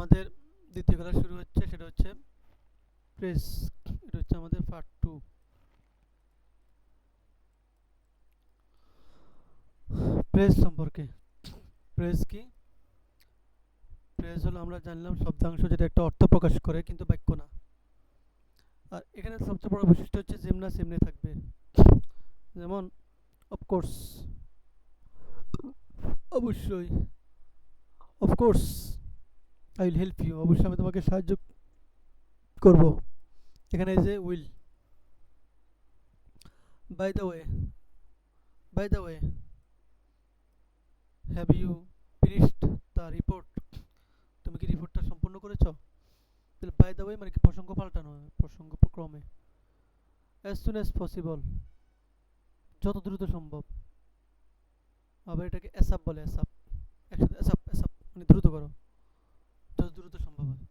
আমাদের দ্বিতীয় ক্লাস শুরু হচ্ছে, সেটা হচ্ছে প্রেস। এটা হচ্ছে আমাদের পার্ট 2। প্রেস সম্পর্কে। প্রেস কি? প্রেস হলো, আমরা জানলাম, শব্দাংশ যেটা একটা অর্থ প্রকাশ করে কিন্তু বাক্য না। আর এখানে সবচেয়ে বড় বৈশিষ্ট্য হচ্ছে যেমনা সেমনি থাকবে। যেমন অফকোর্স, অবশ্যই, of course I will help you, অবশ্যই আমি তোমাকে সাহায্য করব। এখানে এই যে will. By the way, by the way, have you finished the report, তুমি কি রিপোর্টটা সম্পূর্ণ করেছো? তাহলে বাই দ্য ওয়ে মানে কি প্রসঙ্গ পাল্টানো হয়, প্রসঙ্গ ক্রমে। অ্যাজ সুন অ্যাজ পসিবল, যত দ্রুত সম্ভব। আবার এটাকে অ্যাসাপ বলে, অ্যাসাপ, একসাথে অ্যাসাপ, অ্যাসাপ মানে দ্রুত করো, যত দ্রুত সম্ভব হয়।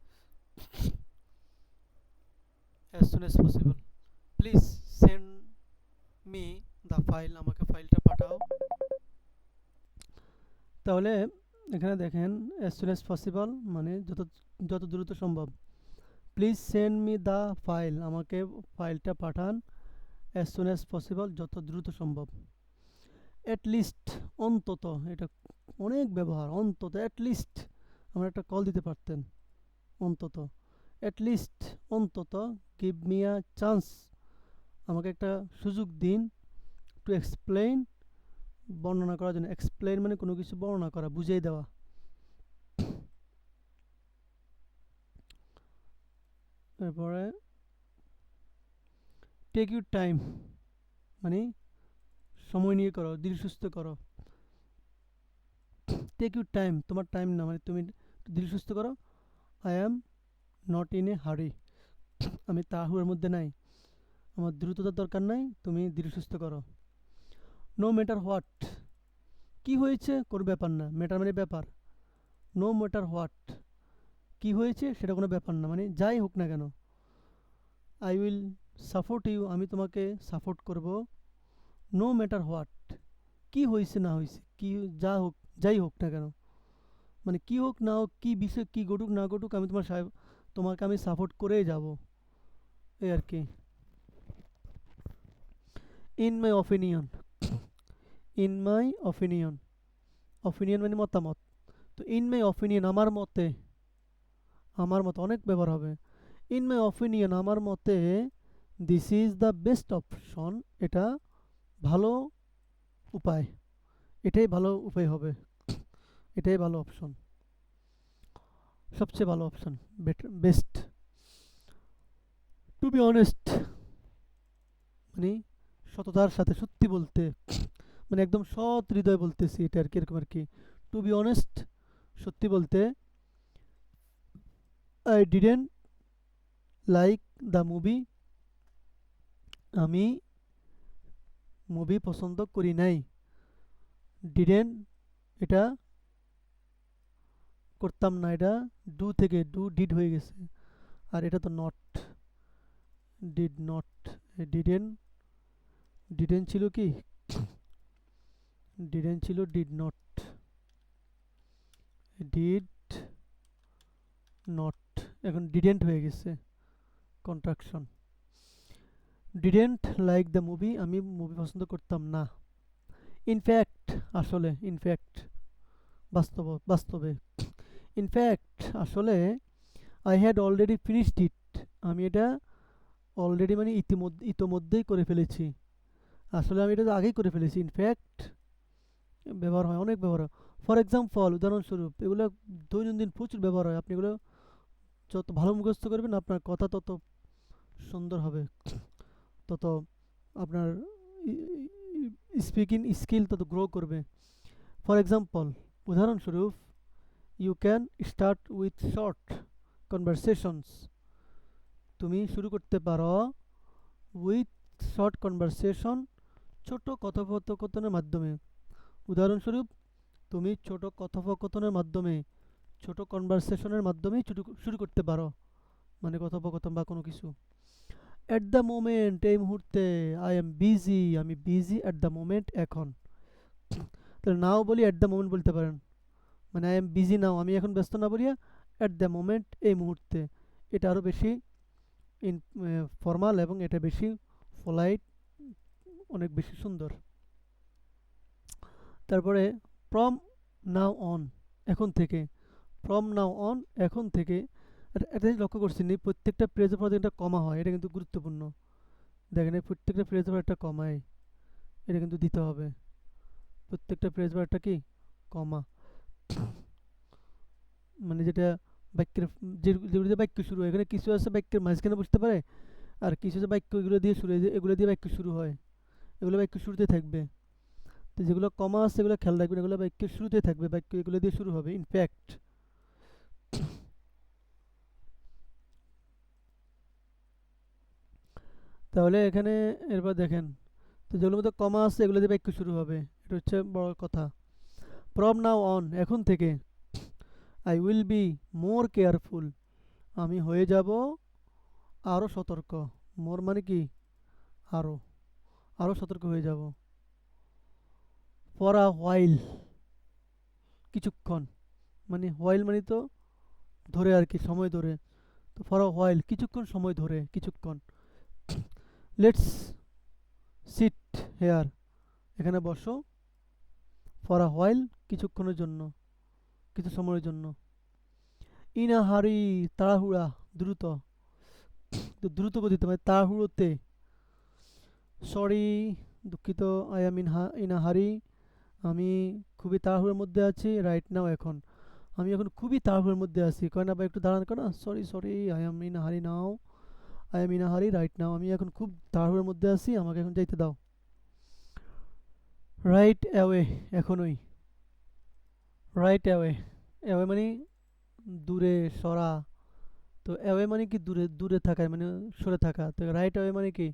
As soon as possible, please send me the file, আমাকে ফাইলটা পাঠাও। তাহলে এখানে দেখেন, অ্যাজ সুন অ্যাজ পসিবল মানে যত যত দ্রুত সম্ভব। Please send me the file, আমাকে ফাইলটা পাঠান। অ্যাজ সুন অ্যাজ পসিবল যত দ্রুত সম্ভব। অ্যাট লিস্ট অন্তত, এটা অনেক ব্যবহার, অন্তত অ্যাট লিস্ট আমরা একটা কল দিতে পারতেন, অন্তত অ্যাট লিস্ট অন্তত। গিভ মি আ চান্স, আমাকে একটা সুযোগ দিন। টু এক্সপ্লেইন, বর্ণনা করার জন্য। এক্সপ্লেইন মানে কোনো কিছু বর্ণনা করা, বুঝিয়ে দেওয়া। তারপরে টেক ইউর টাইম মানে সময় নিয়ে করো, ধীরে সুস্থ করো। টেক ইউর টাইম, তোমার টাইম না মানে তুমি ধীরে সুস্থ করো। I am not in a হারি, আমি তাড়াহুড়োর মধ্যে নাই, আমার দ্রুততার দরকার নাই, তুমি ধীরে সুস্থ করো। নো ম্যাটার হোয়াট, কী হয়েছে কোনো ব্যাপার না, ম্যাটার মানে ব্যাপার। নো ম্যাটার হোয়াট, কী হয়েছে সেটা কোনো ব্যাপার না মানে যাই হোক না কেন। আই উইল সাপোর্ট ইউ, আমি তোমাকে সাপোর্ট করব। নো ম্যাটার হোয়াট, কী হয়েছে না হয়েছে, কী যা হোক, যাই হোক না কেন, মানে কী হোক না হোক, কী বিষয় কী ঘটুক না ঘটুক, আমি তোমাকে আমি সাপোর্ট করেই যাব, এই আর কি। In my opinion, in my opinion, opinion মানে মতামত। তো ইন মাই অপিনিয়ন আমার মতে, আমার মতে অনেক ব্যবহার হবে। ইন মাই অপিনিয়ন আমার মতে, this is the best option, এটা ভালো উপায়, এটাই ভালো উপায় হবে, এটাই ভালো অপশন, সবচেয়ে ভালো option, better, best. To be honest মানে সততার সাথে সত্যি বলতে, মানে একদম সৎ হৃদয় বলতেছি, এটা আর কি, এরকম আর কি। টু বি অনেস্ট সত্যি বলতে। I didn't like the movie, আমি মুভি পছন্দ করি নাই। ডিডেন্ট এটা করতাম না, এটা ডু থেকে ডু ডিড হয়ে গেছে, আর এটা তো not, did not. Didn't, didn't ছিল কি, ডিডেন্ট ছিল ডিড নট, ডিড নট, এখন ডিডেন্ট হয়ে গেছে, contraction. Didn't like the movie, আমি মুভি পছন্দ করতাম না। ইনফ্যাক্ট আসলে, ইনফ্যাক্ট বাস্তবে। ইনফ্যাক্ট আসলে, I had already finished it, আমি এটা অলরেডি মানে ইতোমধ্যেই করে ফেলেছি, আসলে আমি এটা আগেই করে ফেলেছি। ইনফ্যাক্ট ব্যবহার হয়, অনেক ব্যবহার হয়। ফর এক্সাম্পল, উদাহরণস্বরূপ, এগুলো দৈনন্দিন প্রচুর ব্যবহার হয়। আপনি এগুলো যত ভালো মুখস্থ করবেন আপনার কথা তত সুন্দর হবে, তত আপনার স্পিকিং স্কিল তত গ্রো করবে। ফর এক্সাম্পল, উদাহরণস্বরূপ, you can start with short conversations, তুমি শুরু করতে পারো উইথ শর্ট কনভারসেশন, ছোট কথোপকথনের মাধ্যমে। উদাহরণস্বরূপ, তুমি ছোট কথোপকথনের মাধ্যমে, ছোট কনভারসেশনের মাধ্যমে শুরু করতে পারো, মানে কথোপকথন বা কোনো কিছু। অ্যাট দ্য মোমেন্ট, এই মুহূর্তে। আই এম বিজি, আমি বিজি অ্যাট দ্য মোমেন্ট, এখন। তাহলে নাও বলি অ্যাট দ্য মোমেন্ট বলতে পারেন, মানে আই এম বিজি নাও, আমি এখন ব্যস্ত না বলিয়া অ্যাট দ্য মোমেন্ট, এই মুহূর্তে। এটা আরও বেশি ইন ফর্মাল এবং এটা বেশি পোলাইট, অনেক বেশি সুন্দর। তারপরে ফ্রম নাও অন, এখন থেকে। ফ্রম নাও অন, এখন থেকে। একটা জিনিস লক্ষ্য করছি নি, প্রত্যেকটা প্রেজের পর একটা কমা হয়, এটা কিন্তু গুরুত্বপূর্ণ। দেখেন এই প্রত্যেকটা প্রেজের পর একটা কমায়, এটা কিন্তু দিতে হবে। প্রত্যেকটা প্রেজের পর একটা কি কমা, মানে যেটা বাক্যের যেগুলো দিয়ে বাক্য শুরু হয়, এখানে কিছু আছে বাক্যের মাঝখানে বুঝতে পারে, আর কিছু আছে বাক্য এগুলো দিয়ে শুরু হয়, এগুলো দিয়ে বাক্য শুরু হয়, এগুলো বাক্য শুরুতে থাকবে। তো যেগুলো কমা আছে এগুলো খেয়াল রাখবেন, এগুলো বাক্যের শুরুতে থাকবে, বাক্য এগুলো দিয়ে শুরু হবে। ইনফ্যাক্ট, তাহলে এখানে এরপর দেখেন, তো যেগুলোর মধ্যে কমা আছে এগুলো দিয়ে বাক্য শুরু হবে, এটা হচ্ছে বড় কথা। ফ্রম নাও অন, এখন থেকে। I will be more careful, আমি হয়ে যাব আরও সতর্ক। মোর মানে কি আরও, আরও সতর্ক হয়ে যাব। ফর আ হোয়াইল, কিছুক্ষণ, মানে হোয়াইল মানে তো ধরে আর কি, সময় ধরে। তো ফর আ হোয়াইল, কিছুক্ষণ সময় ধরে, কিছুক্ষণ। লেটস সিট হেয়ার, এখানে বসো। ফর আ হোয়াইল, কিছুক্ষণের জন্য, কিছু সময়ের জন্য। ইন আ হারি, তাড়াহুড়া, দ্রুত। তো দ্রুত গতিতে মানে তাড়াহুড়োতে। সরি, দুঃখিত। আই এম ইন আ হারি, আমি খুবই তাড়াহুড়োর মধ্যে আছি। রাইট নাও, এখন। আমি এখন খুবই তাড়াহুড়োর মধ্যে আছি, কয় না বা একটু দাঁড়ান, কয় না sorry sorry, I am in a হারি নাও, আই এম ইন আ হারি রাইট নাও, আমি এখন খুব তাড়াহুড়োর মধ্যে আছি, আমাকে এখন যাইতে দাও। রাইট অ্যাওয়ে, এখনই। রাইট অ্যাওয়ে, অ্যাওয়ে মানে দূরে, সরা। তো অ্যাওয়ে মানে কি দূরে, দূরে থাকা মানে সরে থাকা। তো রাইট অ্যাওয়ে মানে কি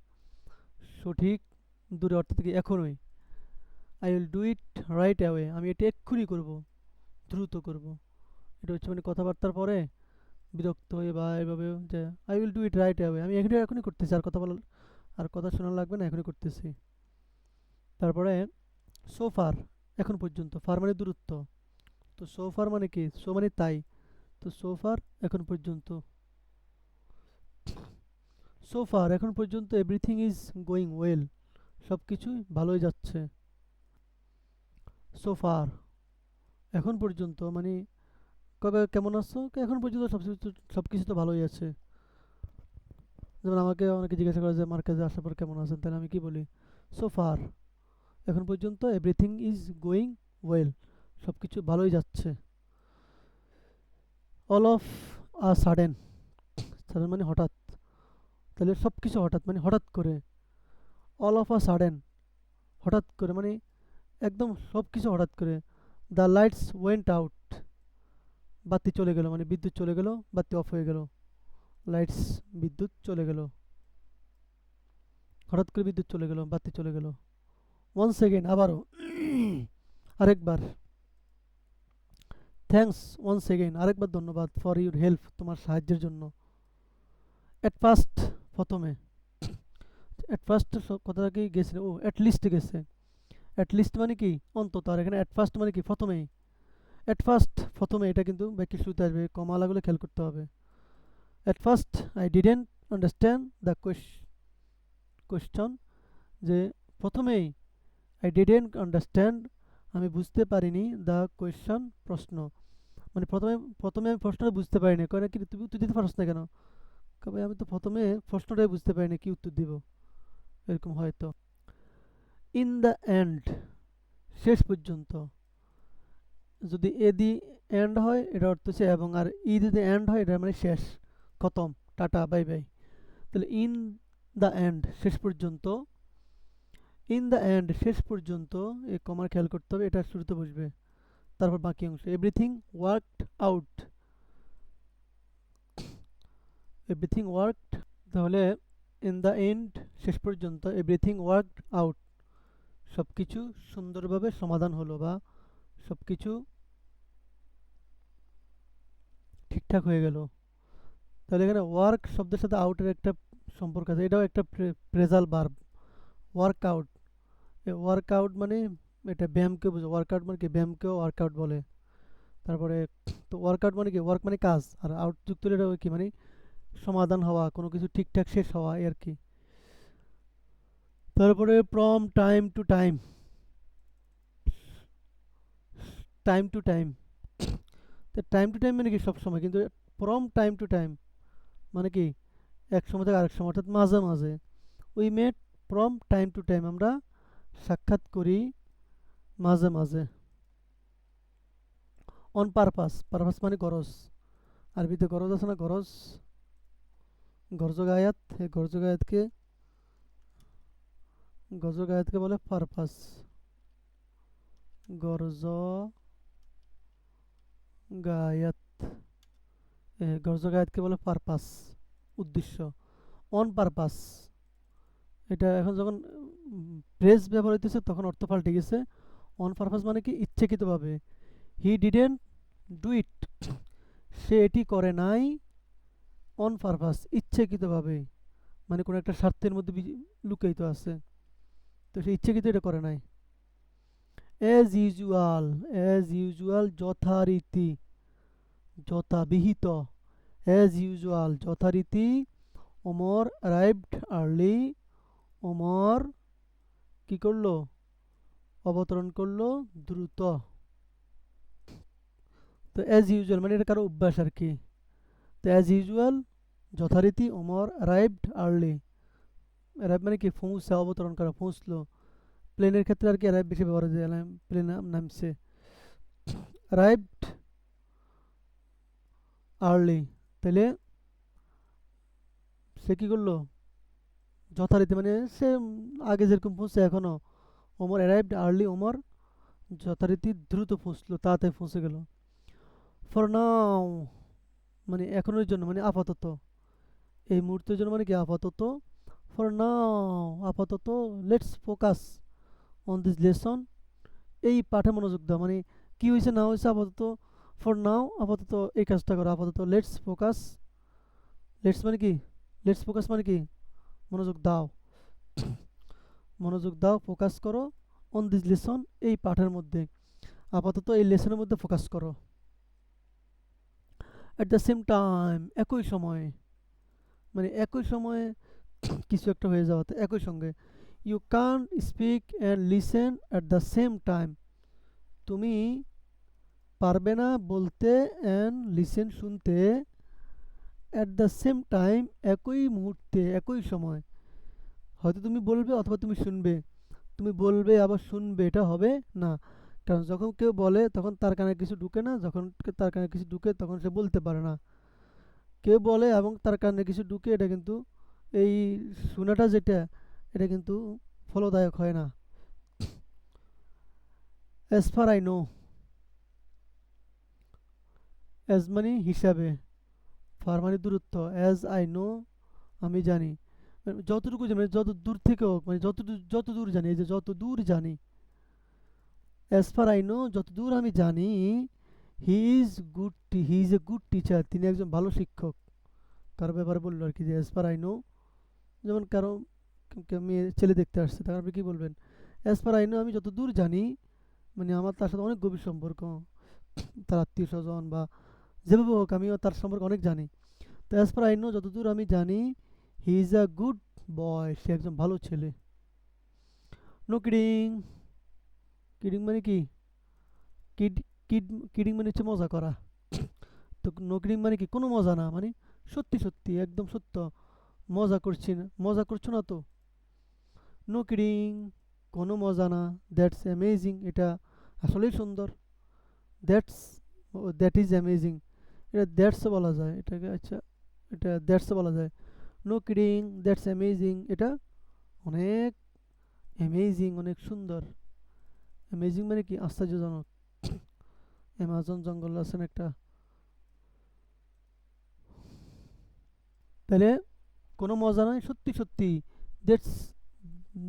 সঠিক দূরে, অর্থাৎ কি এখনই। I will do it right away, আমি এটা এক্ষুনি করব, দ্রুত করব। এটা হচ্ছে মানে কথাবার্তার পরে বিরক্ত হয়ে বা এভাবে যে I will do it right away, আমি এখানে এখনই করতেছি, আর কথা বলা, আর কথা শোনা লাগবে না, এখনই করতেছি। তারপরে সো ফার, এখন পর্যন্ত। ফার মানে দূরত্ব। তো সো ফার মানে কি, সো মানে তাই। তো সো ফার, এখন পর্যন্ত। সো ফার, এখন পর্যন্ত। এভরিথিং ইজ গোয়িং ওয়েল, সব কিছুই ভালোই যাচ্ছে। সো ফার, এখন পর্যন্ত মানে কবে কেমন আছো, এখন পর্যন্ত সব কিছু তো ভালোই আছে। যেমন আমাকে অনেকে জিজ্ঞাসা করে যে আমার কাছে আসার পর কেমন আছেন, তাহলে আমি কি বলি, সো ফার, এখন পর্যন্ত। এভরিথিং ইজ গোয়িং ওয়েল, সব কিছু ভালোই যাচ্ছে। All of a sudden, sudden মানে হঠাৎ, তাহলে সব কিছু হঠাৎ মানে হঠাৎ করে। অল অফ আ সাডেন, হঠাৎ করে মানে একদম সব কিছু হঠাৎ করে। দ্য লাইটস ওয়েন্ট আউট, বাতি চলে গেল মানে বিদ্যুৎ চলে গেল, বাতি অফ হয়ে গেল। লাইটস, বিদ্যুৎ চলে গেল, হঠাৎ করে বিদ্যুৎ চলে গেল, বাতি চলে গেল। ওয়ান সেকেন্ড, আবারও, আরেকবার। থ্যাঙ্কস ওয়ান সেকেন্ড, আরেকবার ধন্যবাদ। ফর ইউর হেল্প, তোমার সাহায্যের জন্য। অ্যাট ফার্স্ট, প্রথমে। অ্যাট ফার্স্ট কথাটা কি গেছে, ও অ্যাট লিস্ট গেছে। অ্যাট লিস্ট মানে কি অন্তত, আর এখানে অ্যাট ফার্স্ট মানে কি প্রথমেই। অ্যাট ফার্স্ট, প্রথমে, এটা কিন্তু বাক্যের শুরুতে আসবে, কমালাগুলো খেয়াল করতে হবে। At first I didn't understand the question, যে প্রথমেই আই ডিডেন্ট আন্ডারস্ট্যান্ড, আমি বুঝতে পারিনি, দ্য কোয়েশ্চন, প্রশ্ন। মানে প্রথমে প্রথমে আমি প্রশ্নটা বুঝতে পারিনি, কয় না কি তুমি উত্তর দিতে পারছ না কেন, কবে আমি তো প্রথমে প্রশ্নটাই বুঝতে পারিনি কি উত্তর দিব, এরকম হয়তো। ইন দ্য এন্ড, শেষ পর্যন্ত। যদি এ দি এন্ড হয় এটা অর্থ হচ্ছে এবং, আর ই যদি এন্ড হয় এটা মানে শেষ, খতম, টাটা বাই বাই। তাহলে ইন দ্য এন্ড, শেষ পর্যন্ত। ইন দ্য এন্ড, শেষ পর্যন্ত। এই কমার খেয়াল করতে হবে, এটা শুরুতে বসবে, তারপর বাকি অংশ। Everything worked out, everything worked, তাহলে ইন দ্য এন্ড, শেষ পর্যন্ত। এভরিথিং ওয়ার্কড আউট, সব কিছু সুন্দরভাবে সমাধান হলো, বা সব কিছু ঠিকঠাক হয়ে গেল। তাহলে এখানে ওয়ার্ক শব্দের সাথে আউটের একটা সম্পর্ক আছে, এটাও একটা প্রেজাল ভার্ব। ওয়ার্কআউট, ওয়ার্কআউট মানে এটা ব্যায়ামকে বোঝো, ওয়ার্কআউট মানে কি ব্যায়ামকেও ওয়ার্কআউট বলে। তারপরে তো ওয়ার্ক আউট মানে কি, ওয়ার্ক মানে কাজ, আর আউট যুক্ত হলে এটা কি মানে সমাধান হওয়া, কোনো কিছু ঠিকঠাক শেষ হওয়া এই আর কি। তারপরে from time to time, time to time, তো টাইম টু টাইম মানে কি সবসময়, কিন্তু ফ্রম টাইম টু টাইম মানে কি এক সময় থেকে আরেক সময়, অর্থাৎ মাঝে মাঝে। We met from time to time, আমরা সাক্ষাৎ করি মাঝে মাঝে। অন পারপাস, পারপাস মানে গরজ, আরবিতে গরজ আছে না, গরজ, গরজগায়াত, এই গরজগায়াতকে বলে পারপাস, গরজগায়াত, গরজগায়াতকে বলে পারপাস, উদ্দেশ্য। অন পারপাস, এটা এখন যখন ফ্রেজ ব্যবহার হইতেছে তখন অর্থ পাল্টে গেছে। অন পারপাস মানে কি ইচ্ছাকৃতভাবে। হি ডিডেন্ট ডু ইট, সে এটি করে নাই অন পারপাস, ইচ্ছাকৃতভাবে, মানে কোনো একটা স্বার্থের মধ্যে লুকায়িত আছে, তো সে ইচ্ছাকৃত এটা করে নাই। অ্যাজ ইউজুয়াল, অ্যাজ ইউজুয়াল যথারীতি, যথাবিহিত, অ্যাজ ইউজুয়াল যথারীতি। ওমর অ্যারাইভড আর্লি, ওমর কি করলো, অবতরণ করলো দ্রুত। তো অ্যাজ ইউজুয়াল মানে এটা কারো অভ্যাস আর কি। তো অ্যাজ ইউজুয়াল যথারীতি ওমর অ্যারাইভড আর্লি, অ্যারাইভ মানে কি পৌঁছা, অবতরণ করা, পৌঁছলো। প্লেনের ক্ষেত্রে আর কি অ্যারাইভ বেশি ব্যবহার হয়েছে, প্লেন নামছে, অ্যারাইভড আর্লি, তাহলে সে কী করলো, যথারীতি মানে সে আগে যেরকম পৌঁছে এখনও। ওমর অ্যারাইভড আর্লি, ওমর যথারীতি দ্রুত পৌঁছলো, তাড়াতাড়ি পৌঁছে গেল। ফর নাও মানে এখনের জন্য, মানে আপাতত, এই মুহূর্তের জন্য মানে কি আপাতত। ফর নাও আপাতত, let's focus on this lesson, এই পাঠে মনোযোগ দাও, মানে কি হয়েছে না হয়েছে আপাতত। ফর নাও আপাতত এই কাজটা করো, আপাতত লেটস ফোকাস, লেটস মানে কি, লেটস ফোকাস মানে কি মনোযোগ দাও, মনোযোগ দাও, ফোকাস করো, অন দিস লেসন এই পাঠের মধ্যে, আপাতত এই লেসনের মধ্যে ফোকাস করো। অ্যাট দ্য সেম টাইম একই সময়ে, মানে একই সময়ে কিছু একটা হয়ে যাওয়াতে, একই সঙ্গে। You can speak and listen at the same time, তুমি পারবে না বলতে অ্যান্ড লিসেন শুনতে, অ্যাট দ্য সেম টাইম একই মুহূর্তে, একই সময়। হয়তো তুমি বলবে অথবা তুমি শুনবে, তুমি বলবে আবার শুনবে, এটা হবে না। কারণ যখন কেউ বলে তখন তার কানে কিছু ঢুকে না, যখন তার কানে কিছু ঢুকে তখন সে বলতে পারে না। কেউ বলে এবং তার কানে কিছু ঢুকে, এটা কিন্তু এই শোনাটা যেটা, এটা কিন্তু ফলদায়ক হয় না। As far I know, as মানে হিসাবে, ফার মানে দূরত্ব, অ্যাজ আই নো আমি জানি, মানে যতটুকু জানি, মানে যত দূর থেকে হোক, মানে যত দূর জানি, এই যে যত দূর জানি। অ্যাজ ফার আই নো যত দূর আমি জানি, he is a good teacher, তিনি একজন ভালো শিক্ষক। কারো ব্যাপারে বললো আর কি, যে অ্যাজ ফার আই নো, যেমন কারো মেয়ে ছেলে দেখতে আসছে, তার আপনি কী বলবেন, অ্যাজ ফার আই নো আমি যত দূর জানি, মানে আমার তার সাথে অনেক গভীর সম্পর্ক, তার আত্মীয় স্বজন বা যেভাবে হোক আমিও তার সম্পর্কে অনেক জানি। তো অ্যাজ ফার আই নো যতদূর আমি জানি, he is a good boy, সে একজন ভালো ছেলে। নো কিডিং, কিডিং মানে কি, কিড কিড কিডিং মানে হচ্ছে মজা করা। তো নো কিডিং মানে কি কোনো মজা না, মানে সত্যি সত্যি একদম সত্য, মজা করছি না, মজা করছো না তো। নো কিডিং কোনো মজা না। দ্যাটস অ্যামেজিং, এটা আসলেই সুন্দর। দ্যাটস, দ্যাট ইজ অ্যামেজিং, এটা দ্যাটসও বলা যায় এটাকে, আচ্ছা এটা দ্যাটসও বলা যায়। নো কিডিং দ্যাটস অ্যামেজিং, এটা অনেক অ্যামেজিং, অনেক সুন্দর। অ্যামেজিং মানে কি আশ্চর্যজনক। অ্যামাজন জঙ্গল আছেন একটা, তাহলে কোনো মজা নয়, সত্যি সত্যি। দ্যাটস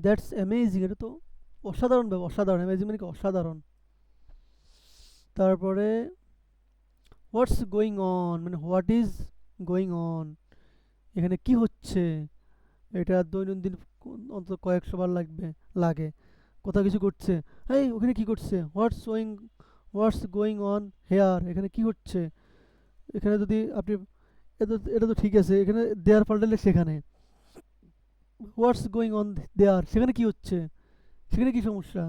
দ্যাটস অ্যামেজিং, এটা তো অসাধারণ ব্যাপার, অসাধারণ, অ্যামেজিং মানে কি অসাধারণ। তারপরে হোয়াটস গোয়িং অন মানে হোয়াট ইজ গোয়িং অন, এখানে কি হচ্ছে, এটা দৈনন্দিন অন্তত কয়েকশো বার লাগে। কোথাও কিছু করছে, এই ওখানে কি করছে, হোয়াটস গোয়িং অন হেয়ার, এখানে কি হচ্ছে। এখানে যদি আপনি এটা তো ঠিক আছে, এখানে দেয়ার পাল্টালে সেখানে হোয়াটস গোয়িং অন দেয়ার, সেখানে কি হচ্ছে, সেখানে কি সমস্যা।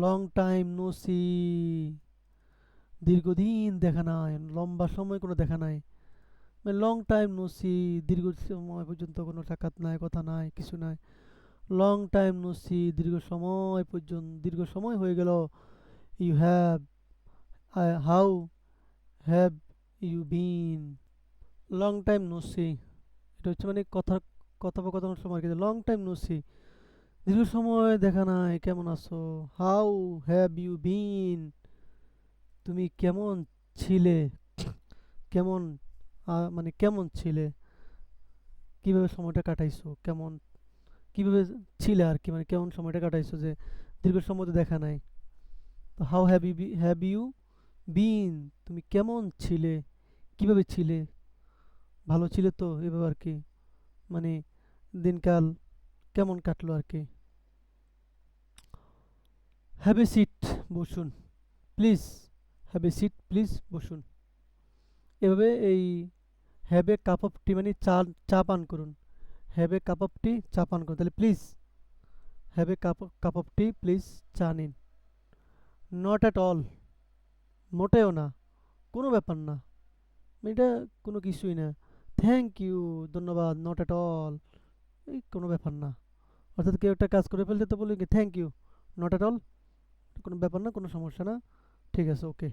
লং টাইম নো সি, দীর্ঘদিন দেখা নাই, লম্বা সময় কোনো দেখা নাই। লং টাইম নো সি, দীর্ঘ সময় পর্যন্ত কোনো সাক্ষাৎ নাই, কথা নাই, কিছু নাই। লং টাইম নো সি, দীর্ঘ সময় পর্যন্ত, দীর্ঘ সময় হয়ে গেল। You have, how have you been, long time no see, এটা হচ্ছে মানে কথোপকথনের সময় আর কি। লং টাইম নো সি, দীর্ঘ সময় দেখা নাই, কেমন আছো। হাউ হ্যাভ ইউ বিন, তুমি কেমন ছিলে, কেমন মানে কেমন ছিলে, কিভাবে সময়টা কাটাইছো, কেমন কিভাবে ছিলে আর কি, মানে কেমন সময়টা কাটাইছো, যে দীর্ঘ সময় তো দেখা নাই। তো হাউ হ্যাভ ইউ বিন, তুমি কেমন ছিলে, কিভাবে ছিলে, ভালো ছিলে তো, এভাবে আর কি, মানে দিনকাল কেমন কাটলো আর কি। হ্যাভ এ সিট, বসুন। Please, have a seat, please বসুন। এভাবে এই have a cup of tea মানে চা, চা পান করুন। Have a cup of tea, চা পান করুন, তাহলে please have a cup of tea, please চা নিন। নট অ্যাট অল, মোটেও না, কোনো ব্যাপার না, এটা কোনো কিছুই না। থ্যাংক ইউ, ধন্যবাদ। নট অ্যাট অল, এই কোনো ব্যাপার না। অর্থাৎ কেউ একটা কাজ করে ফেলছে তো বলি কি thank you, not at all, কোনো ব্যাপার না, কোনো সমস্যা না, ঠিক আছে, okay,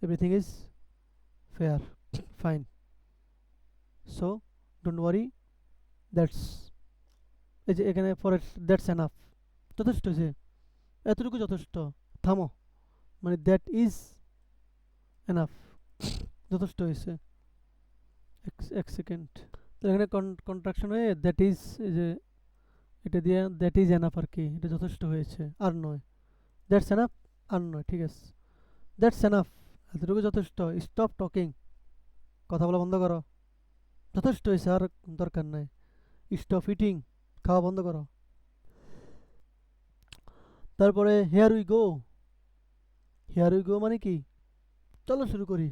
everything is fair, fine, so don't worry, that's, এই যে এখানে ফর দ্যাটস এনাফ, যথেষ্ট হয়েছে, এতটুকু যথেষ্ট, থামো, মানে দ্যাট ইজ এনাফ, যথেষ্ট হয়েছে। এক সেকেন্ড, তো এখানে কন্ট্রাকশন হয়ে দ্যাট ইজ, এই যে এটা দিয়ে দ্যাট ইজ এনাফ আর কি, এটা যথেষ্ট হয়েছে, আর নয়। দ্যাটস এনাফ, আর নয়, ঠিক আছে, দ্যাটস এনাফ, এতটুকু যথেষ্ট। স্টপ টকিং, কথা বলা বন্ধ করো, যথেষ্ট হয়েছে, আর দরকার নাই। স্টপ ইটিং, খাওয়া বন্ধ করো। তারপরে hair we go, here we গো মানে কি, চলো শুরু করি।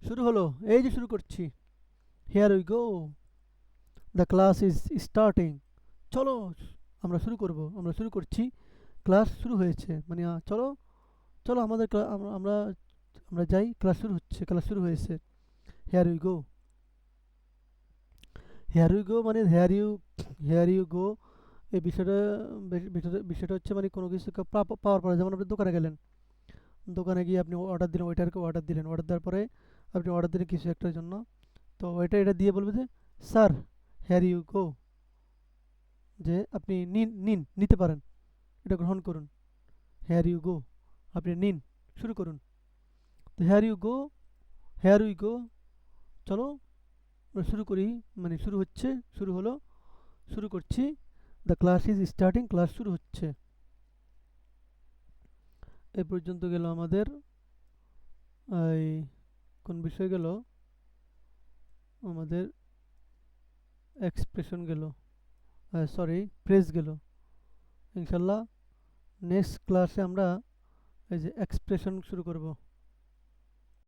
শুরু হলো, এই যে শুরু করছি, hair we go, the class is starting, চলো আমরা শুরু করব, আমরা শুরু করছি, ক্লাস শুরু হয়েছে, মানে চলো, চলো আমাদের আমরা আমরা যাই, ক্লাস শুরু হচ্ছে, ক্লাস শুরু হয়েছে। Hair we go, here we গো মানে হেয়ার ইউ গো, এই বিষয়টা, বিষয়টা হচ্ছে মানে কোনো কিছু পাওয়ার পরে, যেমন আপনি দোকানে গেলেন, দোকানে গিয়ে আপনি অর্ডার দিলেন, ওয়েটারকে অর্ডার দিলেন, অর্ডার দেওয়ার পরে আপনি অর্ডার দিলেন কিছু একটার জন্য, তো ওয়েটার এটা দিয়ে বলবে যে স্যার হেয়ার ইউ গো, যে আপনি নিন, নিন, নিতে পারেন, এটা গ্রহণ করুন। হেয়ার ইউ গো, আপনি নিন, শুরু করুন। তো here you go, here we go, চলো আমরা শুরু করি, মানে শুরু হচ্ছে, শুরু হলো, শুরু করছি। The class is starting, class শুরু হচ্ছে। এই পর্যন্ত গেল আমাদের এই কোন বিষয় গেল, আমাদের এক্সপ্রেশন গেল, সরি প্রেস গেল। ইনশাল্লাহ নেক্সট ক্লাসে আমরা এই যে এক্সপ্রেশন শুরু করব।